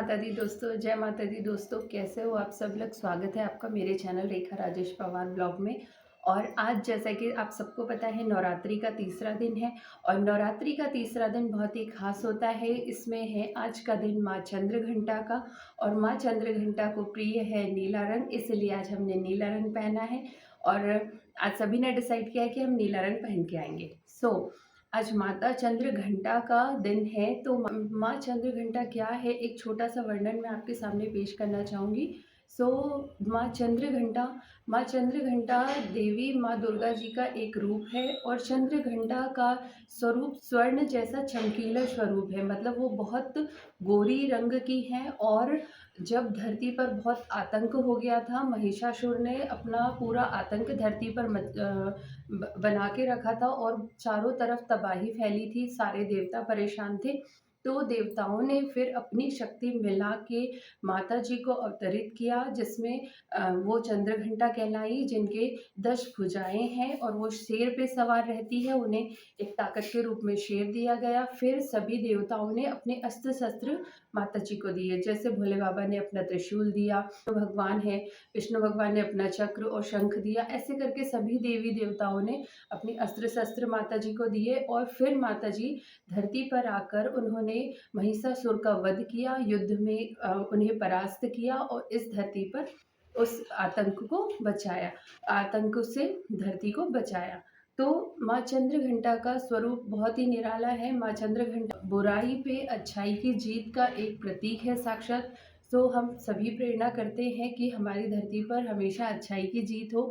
माता दी दोस्तों, जय माता दी दोस्तों। कैसे हो आप सब लोग? स्वागत है आपका मेरे चैनल रेखा राजेश पवार ब्लॉग में। और आज जैसा कि आप सबको पता है नवरात्रि का तीसरा दिन है और नवरात्रि का तीसरा दिन बहुत ही खास होता है। इसमें है आज का दिन माँ चंद्रघंटा का और माँ चंद्रघंटा को प्रिय है नीला रंग, इसलिए आज हमने नीला रंग पहना है और आज सभी ने डिसाइड किया है कि हम नीला रंग पहन के आएंगे। आज माता चंद्रघंटा का दिन है। तो माँ चंद्रघंटा क्या है, एक छोटा सा वर्णन मैं आपके सामने पेश करना चाहूँगी। माँ चंद्रघंटा देवी माँ दुर्गा जी का एक रूप है और चंद्रघंटा का स्वरूप स्वर्ण जैसा चमकीला स्वरूप है। मतलब वो बहुत गोरी रंग की है और जब धरती पर बहुत आतंक हो गया था, महिषासुर ने अपना पूरा आतंक धरती पर बना के रखा था और चारों तरफ तबाही फैली थी, सारे देवता परेशान थे। तो देवताओं ने फिर अपनी शक्ति मिला के माता जी को अवतरित किया, जिसमें वो चंद्रघंटा कहलाई, जिनके 10 भुजाएं हैं और वो शेर पे सवार रहती है। उन्हें एक ताकत के रूप में शेर दिया गया। फिर सभी देवताओं ने अपने अस्त्र शस्त्र माता जी को दिए, जैसे भोले बाबा ने अपना त्रिशूल दिया, भगवान है विष्णु भगवान ने अपना चक्र और शंख दिया। ऐसे करके सभी देवी देवताओं ने अपनी अस्त्र शस्त्र माता जी को दिए और फिर माता जी धरती पर आकर उन्होंने महिषासुर का वध किया, युद्ध में उन्हें परास्त किया और इस धरती पर उस आतंक को बचाया, आतंक से धरती को बचाया। तो माँ चंद्रघंटा का स्वरूप बहुत ही निराला है। माँ चंद्रघंटा बुराई पे अच्छाई की जीत का एक प्रतीक है साक्षात। हम सभी प्रेरणा करते हैं कि हमारी धरती पर हमेशा अच्छाई की जीत हो।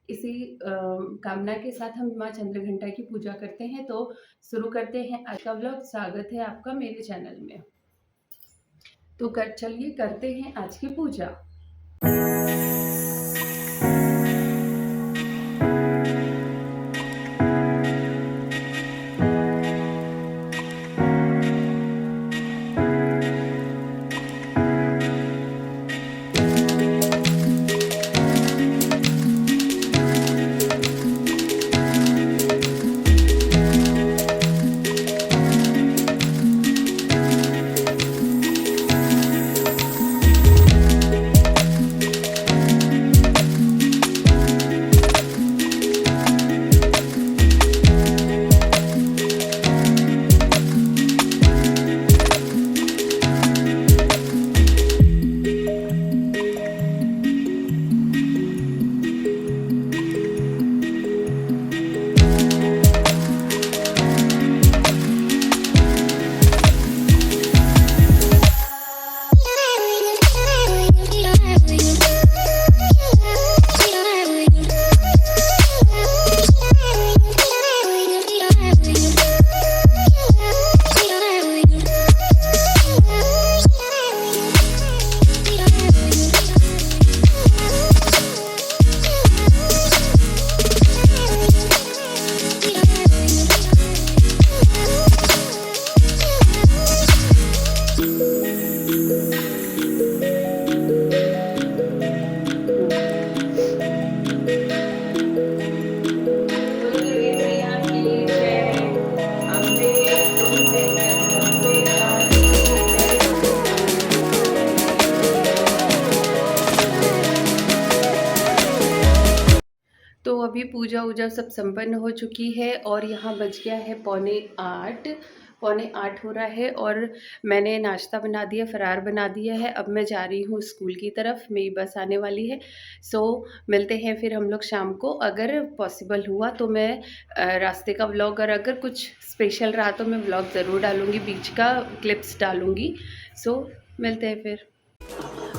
इसी कामना के साथ हम माँ चंद्रघंटा की पूजा करते हैं। तो शुरू करते हैं आज का व्लॉग। स्वागत है आपका मेरे चैनल में। तो चलिए करते हैं आज की पूजा। तो अभी पूजा वूजा सब संपन्न हो चुकी है और यहाँ बज गया है पौने आठ हो रहा है और मैंने नाश्ता बना दिया, फरार बना दिया है। अब मैं जा रही हूँ स्कूल की तरफ, मेरी बस आने वाली है। मिलते हैं फिर हम लोग शाम को। अगर पॉसिबल हुआ तो मैं रास्ते का व्लॉग, और अगर कुछ स्पेशल रहा तो मैं व्लॉग ज़रूर डालूँगी, बीच का क्लिप्स डालूँगी। मिलते हैं फिर।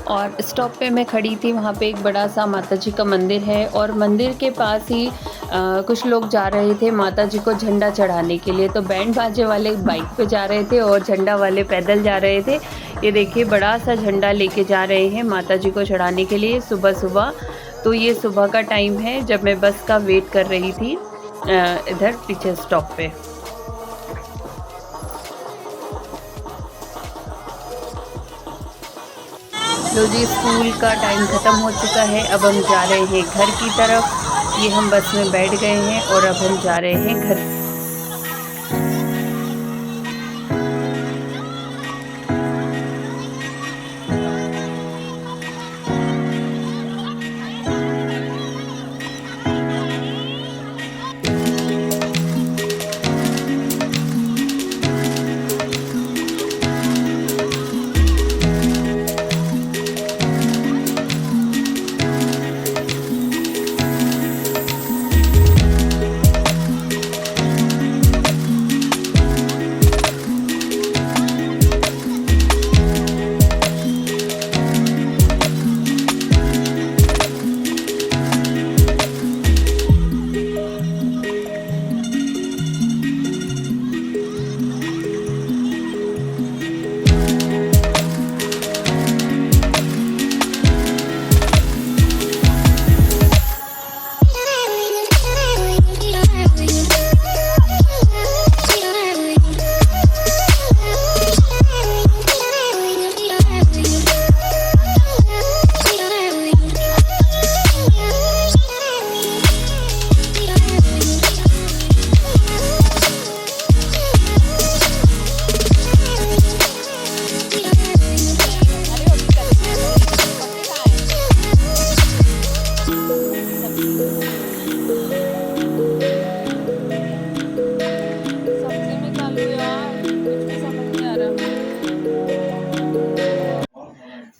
और स्टॉप पे मैं खड़ी थी, वहाँ पे एक बड़ा सा माता जी का मंदिर है और मंदिर के पास ही कुछ लोग जा रहे थे माता जी को झंडा चढ़ाने के लिए। तो बैंड बाजे वाले बाइक पे जा रहे थे और झंडा वाले पैदल जा रहे थे। ये देखिए बड़ा सा झंडा लेके जा रहे हैं माता जी को चढ़ाने के लिए सुबह सुबह। तो ये सुबह का टाइम है जब मैं बस का वेट कर रही थी इधर पीछे स्टॉप पे। लो जी, स्कूल का टाइम ख़त्म हो चुका है। अब हम जा रहे हैं घर की तरफ। ये हम बस में बैठ गए हैं और अब हम जा रहे हैं घर।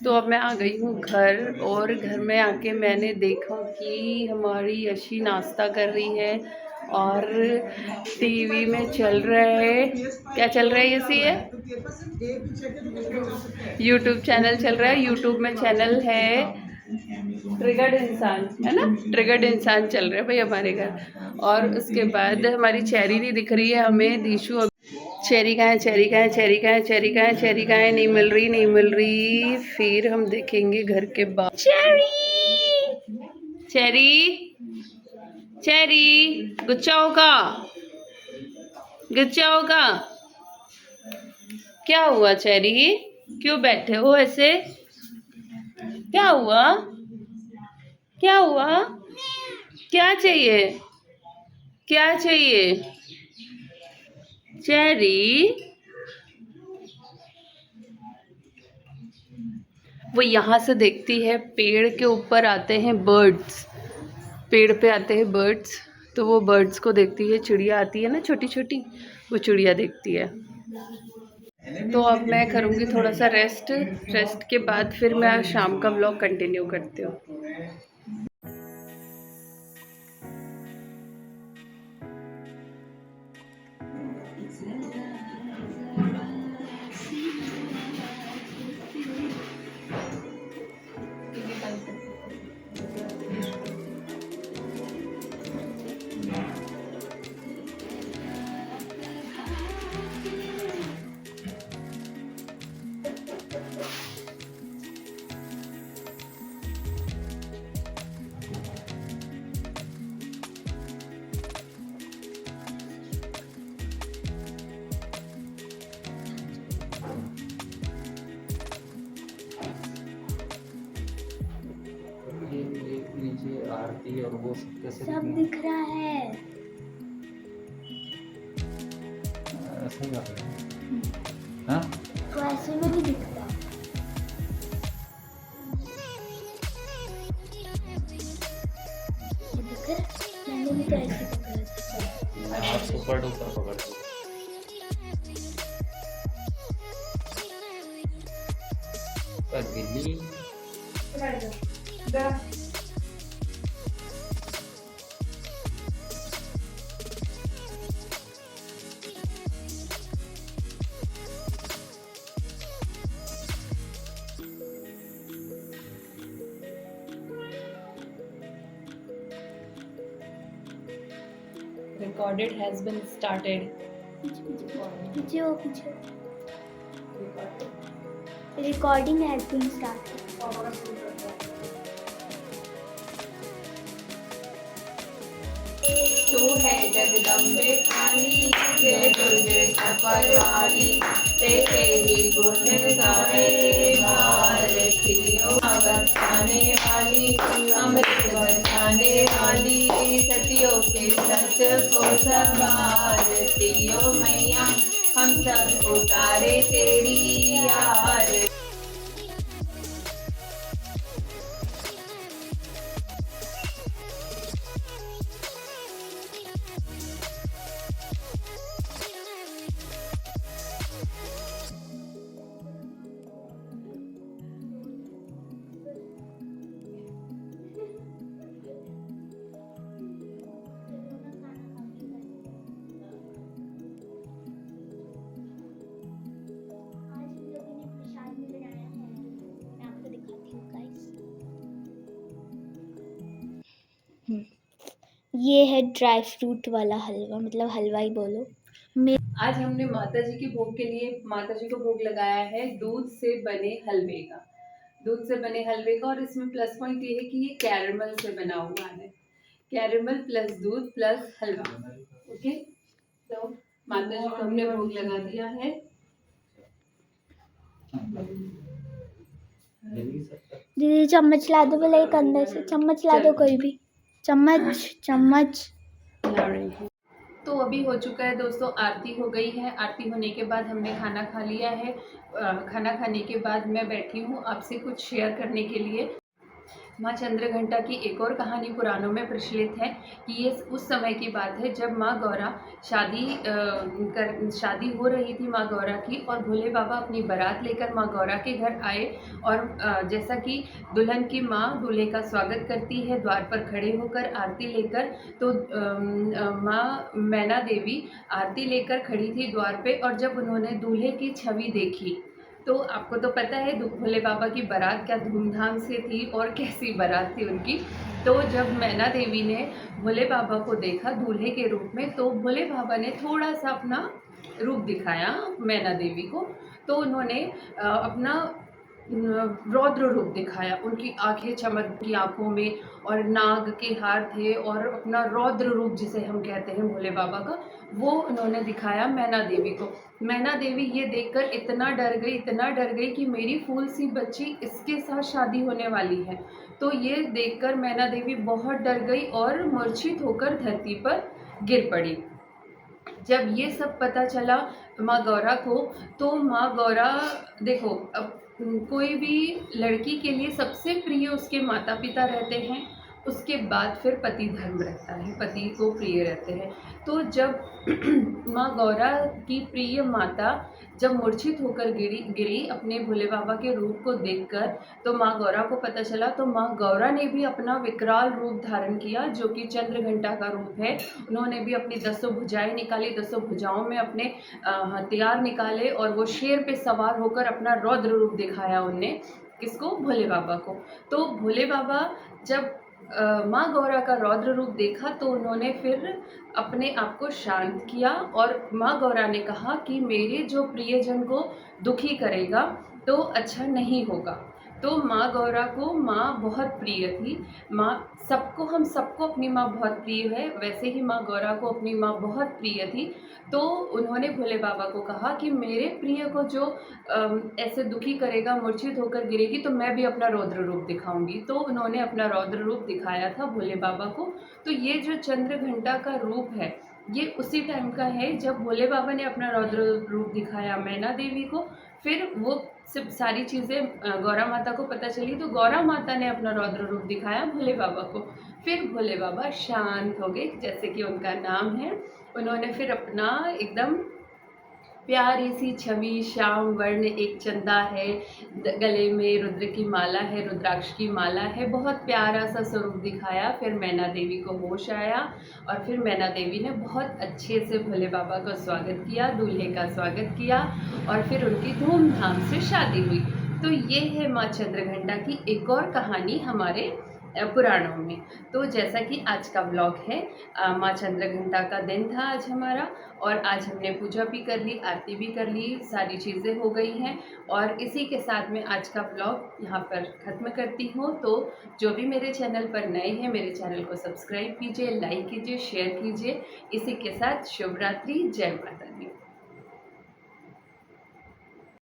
तो अब मैं आ गई हूँ घर, और घर में आके मैंने देखा कि हमारी यशी नाश्ता कर रही है और टीवी में चल रहा है, क्या चल रहा है यशी है, यूट्यूब चैनल चल रहा है। यूट्यूब में चैनल है ट्रिगर्ड इंसान, है ना, ट्रिगर्ड इंसान चल रहा है भाई हमारे घर। और उसके बाद हमारी चेरी नहीं दिख रही है हमें, दीशु चेरी कहाँ है, चेरी कहाँ है, चेरी कहाँ है, चेरी कहाँ है, चेरी कहाँ है, नहीं मिल रही, नहीं मिल रही। फिर हम देखेंगे घर के बाद। चेरी, चेरी, चेरी, गुच्छा होगा, गुच्छा होगा। क्या हुआ चेरी, क्यों बैठे हो ऐसे, क्या हुआ, क्या हुआ, क्या चाहिए, क्या चाहिए चेरी। वो यहाँ से देखती है, पेड़ के ऊपर आते हैं बर्ड्स, पेड़ पे आते हैं बर्ड्स, तो वो बर्ड्स को देखती है। चिड़िया आती है ना छोटी छोटी, वो चिड़िया देखती है। तो अब मैं करूँगी थोड़ा सा रेस्ट, रेस्ट के बाद फिर मैं शाम का व्लॉग कंटिन्यू करती हूँ। लीजिए आरती और वो सब कैसे सब दिख रहा है, ऐसा ही कर रहे हैं। हाँ तो ऐसे में भी दिखता है। ये दिख रहा है? मैंने भी तो ऐसे पकड़ा था। आप सुपर डुपर पकड़ दो। गिल्ली Recorded has been started. पीछे हो, पीछे। Recording has been started. तू है जगदम्बे काली, जय दुर्गे सफल वाली, तेरे ही गुण गाए भारतियों। बरसाने वाली, अमृत बरसाने वाली, सतियों के सत को संभारतियों मैया, हम सब उतारे तेरी यार। ये है ड्राई फ्रूट वाला हलवा, मतलब हलवा ही बोलो। आज हमने माता जी के भोग के लिए माता जी को भोग लगाया है दूध से बने हलवे का, दूध से बने हलवे का। और इसमें प्लस पॉइंट ये है कि ये कैरमल से बना हुआ है, कैरमल प्लस दूध प्लस हलवा। ओके, तो माता जी को हमने भोग लगा दिया है। दीदी चम्मच ला दो, बोले एक अंदर से चम्मच ला दो, कोई भी चम्मच, चम्मच। तो अभी हो चुका है दोस्तों, आरती हो गई है। आरती होने के बाद हमने खाना खा लिया है। खाना खाने के बाद मैं बैठी हूँ आपसे कुछ शेयर करने के लिए। माँ चंद्रघंटा की एक और कहानी पुराणों में प्रचलित है कि ये उस समय की बात है जब माँ गौरा शादी हो रही थी माँ गौरा की, और भोले बाबा अपनी बारात लेकर माँ गौरा के घर आए। और जैसा कि दुल्हन की माँ दूल्हे का स्वागत करती है द्वार पर खड़े होकर आरती लेकर, तो माँ मैना देवी आरती लेकर खड़ी थी द्वार पे, और जब उन्होंने दूल्हे की छवि देखी, तो आपको तो पता है भोले बाबा की बारात क्या धूमधाम से थी और कैसी बारात थी उनकी। तो जब मैना देवी ने भोले बाबा को देखा दूल्हे के रूप में, तो भोले बाबा ने थोड़ा सा अपना रूप दिखाया मैना देवी को। तो उन्होंने अपना रौद्र रूप दिखाया, उनकी आंखें चमकी आंखों में, और नाग के हार थे, और अपना रौद्र रूप जिसे हम कहते हैं भोले बाबा का, वो उन्होंने दिखाया मैना देवी को। मैना देवी ये देखकर इतना डर गई कि मेरी फूल सी बच्ची इसके साथ शादी होने वाली है। तो ये देखकर मैना देवी बहुत डर गई और मूर्छित होकर धरती पर गिर पड़ी। जब ये सब पता चला माँ गौरा को, तो माँ गौरा, देखो अब कोई भी लड़की के लिए सबसे प्रिय उसके माता पिता रहते हैं, उसके बाद फिर पति धर्म रहता है, पति को प्रिय रहते हैं। तो जब माँ गौरा की प्रिय माता जब मूर्छित होकर गिरी अपने भोले बाबा के रूप को देखकर, तो माँ गौरा को पता चला, तो माँ गौरा ने भी अपना विकराल रूप धारण किया जो कि चंद्रघंटा का रूप है। उन्होंने भी अपनी 10 भुजाएं निकाली, 10 भुजाओं में अपने हथियार निकाले, और वो शेर पे सवार होकर अपना रौद्र रूप दिखाया उनने, किसको, भोले बाबा को। तो भोले बाबा जब माँ गौरा का रौद्र रूप देखा, तो उन्होंने फिर अपने आप को शांत किया, और माँ गौरा ने कहा कि मेरे जो प्रियजन को दुखी करेगा तो अच्छा नहीं होगा। तो माँ गौरा को माँ बहुत प्रिय थी। माँ हम सबको अपनी माँ बहुत प्रिय है, वैसे ही माँ गौरा को अपनी माँ बहुत प्रिय थी। तो उन्होंने भोले बाबा को कहा कि मेरे प्रिय को जो ऐसे दुखी करेगा, मूर्छित होकर गिरेगी, तो मैं भी अपना रौद्र रूप दिखाऊंगी। तो उन्होंने अपना रौद्र रूप दिखाया था भोले बाबा को। तो ये जो चंद्रघंटा का रूप है, ये उसी टाइम का है जब भोले बाबा ने अपना रौद्र रूप दिखाया मैना देवी को। फिर वो सब सारी चीज़ें गौरा माता को पता चली, तो गौरा माता ने अपना रौद्र रूप दिखाया भोले बाबा को। फिर भोले बाबा शांत हो गए, जैसे कि उनका नाम है। उन्होंने फिर अपना एकदम प्यारी सी छवि, श्याम वर्ण एक चंदा है, गले में रुद्र की माला है, रुद्राक्ष की माला है, बहुत प्यारा सा स्वरूप दिखाया। फिर मैना देवी को होश आया, और फिर मैना देवी ने बहुत अच्छे से भोले बाबा का स्वागत किया, दूल्हे का स्वागत किया, और फिर उनकी धूमधाम से शादी हुई। तो ये है माँ चंद्रघंटा की एक और कहानी हमारे पुराणों में। तो जैसा कि आज का व्लॉग है, माँ चंद्रघंटा का दिन था आज हमारा, और आज हमने पूजा भी कर ली, आरती भी कर ली, सारी चीज़ें हो गई हैं। और इसी के साथ में आज का व्लॉग यहाँ पर ख़त्म करती हूँ। तो जो भी मेरे चैनल पर नए हैं, मेरे चैनल को सब्सक्राइब कीजिए, लाइक कीजिए, शेयर कीजिए। इसी के साथ शुभ रात्रि, जय माता दी।